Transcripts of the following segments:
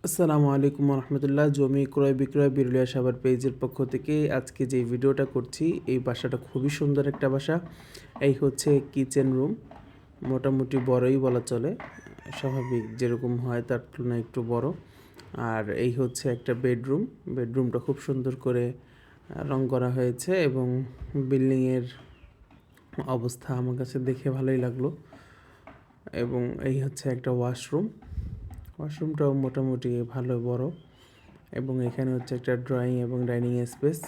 আসসালামু আলাইকুম রহমতুল্লাহ। জমি ক্রয় বিক্রয় বিরুলিয়া সাভার পেজের পক্ষ থেকে আজকে যে ভিডিওটা করছি, এই বাসাটা খুবই সুন্দর একটা বাসা। এই হচ্ছে কিচেন রুম, মোটামুটি বড়ই বলা চলে, স্বাভাবিক যেরকম হয় তার তুলনায় একটু বড়। আর এই হচ্ছে একটা বেডরুম। বেডরুমটা খুব সুন্দর করে রং করা হয়েছে এবং বিল্ডিংয়ের অবস্থা আমার কাছে দেখে ভালোই লাগলো। এবং এই হচ্ছে একটা ওয়াশরুম। ওয়াশরুমটাও মোটামুটি ভালো বড়। এবং এখানে হচ্ছে একটা ড্রয়িং এবং ডাইনিং স্পেস,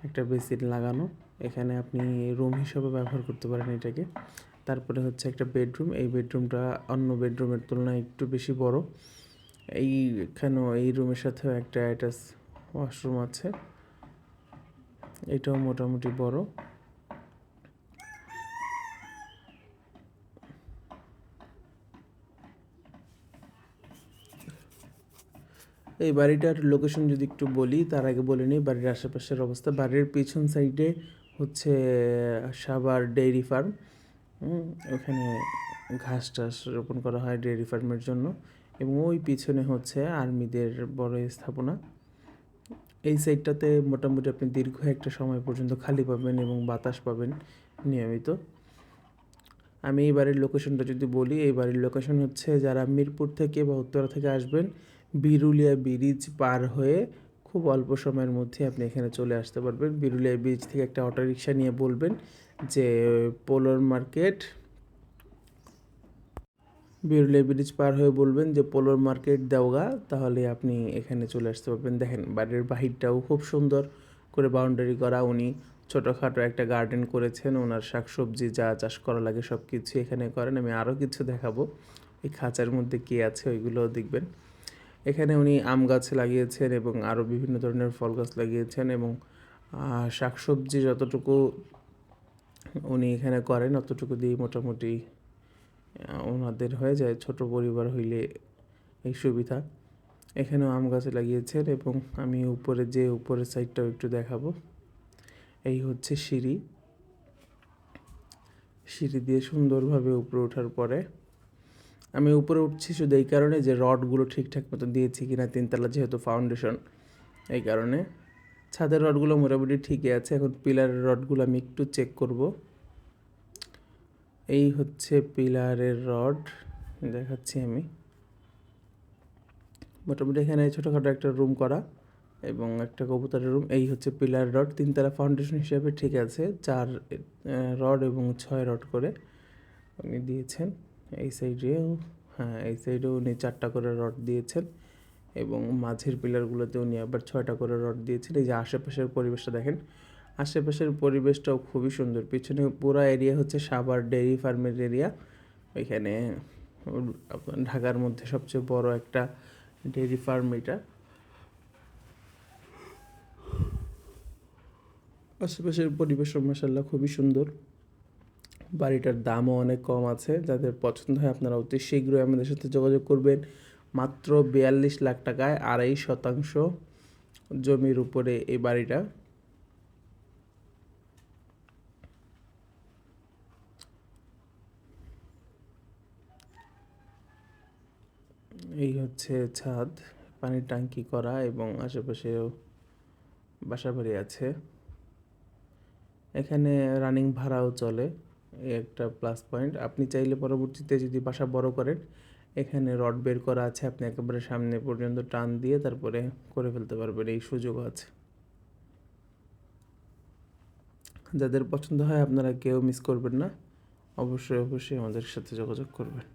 একটা বেসিন লাগানো। এখানে আপনি রুম হিসেবে ব্যবহার করতে পারেন এটাকে। তারপরে হচ্ছে একটা বেডরুম। এই বেডরুমটা অন্য বেডরুমের তুলনায় একটু বেশি বড়। এইখানেও এই রুমের সাথেও একটা অ্যাটাচ ওয়াশরুম আছে, এটাও মোটামুটি বড়। এই বাড়িটার লোকেশন যদি একটু বলি, তার আগে বলে নিই বাড়ির আশেপাশের অবস্থা। বাড়ির পিছন সাইডে হচ্ছে সাভার ডেইরি ফার্ম। ওখানে ঘাস টাস রোপণ করা হয় ডেইরি ফার্মের জন্য। এবং ওই পিছনে হচ্ছে আর্মিদের বড় স্থাপনা। এই সাইডটাতে মোটামুটি আপনি দীর্ঘ একটা সময় পর্যন্ত খালি পাবেন এবং বাতাস পাবেন নিয়মিত। আমি এই বাড়ির লোকেশনটা যদি বলি, এই বাড়ির লোকেশন হচ্ছে যারা মিরপুর থেকে বা উত্তরা থেকে আসবেন, বিরুলিয়া ব্রিজ পার হয়ে খুব অল্প সময়ের মধ্যে আপনি এখানে চলে আসতে পারবেন। বিরুলিয়া ব্রিজ থেকে একটা অটোরিকশা নিয়ে বলবেন যে পোলোর মার্কেট, বিরুলিয়া ব্রিজ পার হয়ে বলবেন যে পোলোর মার্কেট দেওগা, তাহলে আপনি এখানে চলে আসতে পারবেন। দেখেন বাড়ির বাহিরটাও খুব সুন্দর করে বাউন্ডারি করা। উনি ছোটোখাটো একটা গার্ডেন করেছেন, ওনার শাকসবজি যা চাষ করা লাগে সব কিছু এখানে করেন। আমি আরও কিছু দেখাবো, এই খাঁচার মধ্যে কী আছে ওইগুলোও দেখবেন। এখানে উনি আম গাছ লাগিয়েছেন এবং আরও বিভিন্ন ধরনের ফল গাছ লাগিয়েছেন। এবং শাকসবজি যতটুকু উনি এখানে করেন অতটুকু দিয়ে মোটামুটি ওনাদের হয়ে যায়, ছোট পরিবার হইলে এই সুবিধা। এখানেও আম গাছ লাগিয়েছেন। এবং আমি উপরের সাইডটাও একটু দেখাবো। এই হচ্ছে সিঁড়ি দিয়ে সুন্দরভাবে উপরে ওঠার পরে, আমি উপরে উঠছি শুধু এই কারণে যে রডগুলো ঠিকঠাক মতো দিয়েছি কিনা, তিনতলা যেহেতু ফাউন্ডেশন, এই কারণে। ছাদের রডগুলো মোটামুটি ঠিকই আছে। এখন পিলারের রডগুলো আমি একটু চেক করব। এই হচ্ছে পিলারের রড, দেখাচ্ছি আমি। মোটামুটি এখানে ছোটোখাটো একটা রুম করা এবং একটা কবুতরের রুম। এই হচ্ছে পিলার রড, তিনতলা ফাউন্ডেশন হিসেবে ঠিক আছে। 4 রড এবং 6 রড করে উনি দিয়েছেন। এই সাইডেও, হ্যাঁ এই সাইডেও উনি 4টা করে রড দিয়েছেন এবং মাঝের পিলারগুলোতে উনি আবার 6টা করে রড দিয়েছেন। এই যে আশেপাশের পরিবেশটা দেখেন, আশেপাশের পরিবেশটাও খুবই সুন্দর। পিছনে পুরো এরিয়া হচ্ছে সাভার ডেইরি ফার্মের এরিয়া। ওইখানে আপনার ঢাকার মধ্যে সবচেয়ে বড় একটা ডেইরি ফার্ম এটা। আশেপাশের পরিবেশ মাশাআল্লাহ খুবই সুন্দর। বাড়িটার দামও অনেক কম আছে। যাদের পছন্দ হয় আপনারা অতি শীঘ্রই আমাদের সাথে যোগাযোগ করবেন। মাত্র 42 লাখ টাকায় 2.5 শতাংশ জমির উপরে এই বাড়িটা। এই হচ্ছে ছাদ, পানির ট্যাঙ্কি করা এবং আশেপাশেও বাসাবাড়ি আছে। এখানে রানিং ভাড়াও চলে, এই একটা প্লাস পয়েন্ট। আপনি চাইলে পরবর্তীতে যদি বাসা বড় করেন, এখানে রড বের করা আছে, আপনি একেবারে সামনে পর্যন্ত টান দিয়ে তারপরে করে ফেলতে পারবেন, এই সুযোগও আছে। যাদের পছন্দ হয় আপনারা কেউ মিস করবেন না, অবশ্যই আমাদের সাথে যোগাযোগ করবেন।